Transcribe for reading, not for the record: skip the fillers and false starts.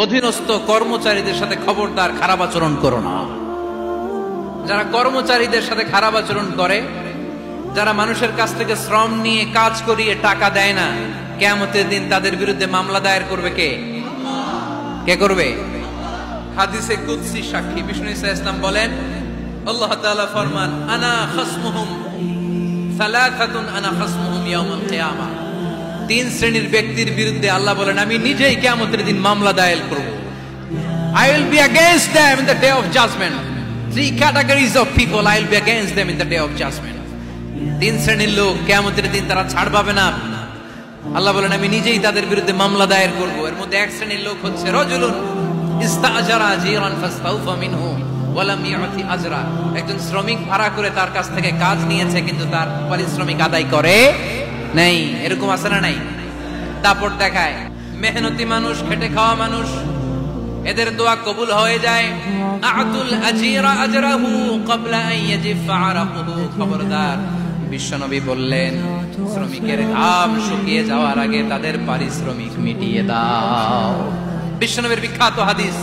অধীনস্থ কর্মচারীদের সাথে খবরদার খারাপ আচরণ করো না। যারা কর্মচারীদের সাথে খারাপ আচরণ করে, যারা মানুষের কাছ থেকে শ্রম নিয়ে কাজ করিয়ে টাকা দেয় না, কিয়ামতের দিন তাদের বিরুদ্ধে মামলা দায়ের করবে কে? কে করবে? হাদিসে কুদসি সাক্ষী বিষ্ণু ইসলাম বলেন, আল্লাহ তাআলা ফরমান, আনা খাসমুহুম সালাসাতুন আনা খাসমুহুম ইয়াউমাল কিয়ামা। তিন শ্রেণীর ব্যক্তির বিরুদ্ধে আল্লাহ বলেন, আমি নিজেই কিয়ামতের দিন মামলা দায়ের করব। I will be against them in the day of judgment. Three categories of people, I will be against them in the day of judgment. তিন শ্রেণীর লোক কিয়ামতের দিন তারা ছাড় পাবে না। আল্লাহ বলেন, আমি নিজেই তাদের বিরুদ্ধে মামলা দায়ের করব। এর মধ্যে এক শ্রেণীর লোক হচ্ছে রাজুলুন ইস্তাআজারা জিরান ফাস্তাউফা মিনহু ওয়া লাম ইউতি আজরা। একজন শ্রমিক ভাড়া করে তার কাছ থেকে কাজ নিয়েছে, কিন্তু তার পারিশ্রমিক আদায় করে নাই। এরকম আছে না নাই? দাপট দেখায়। মেহনতি মানুষ, খেটে খাওয়া মানুষ, এদের দোয়া কবুল হয়ে যায়। আতুল আজিরা আজরাহু ক্বাবলা আন ইয়াজিফা আরাকুহু। খবরদার, বিশ্বনবী বললেন, শ্রমিকের ঘাম শুকিয়ে যাওয়ার আগে তাদের পারিশ্রমিক মিটিয়ে দাও। বিশ্বনবীর বিখ্যাত হাদিস।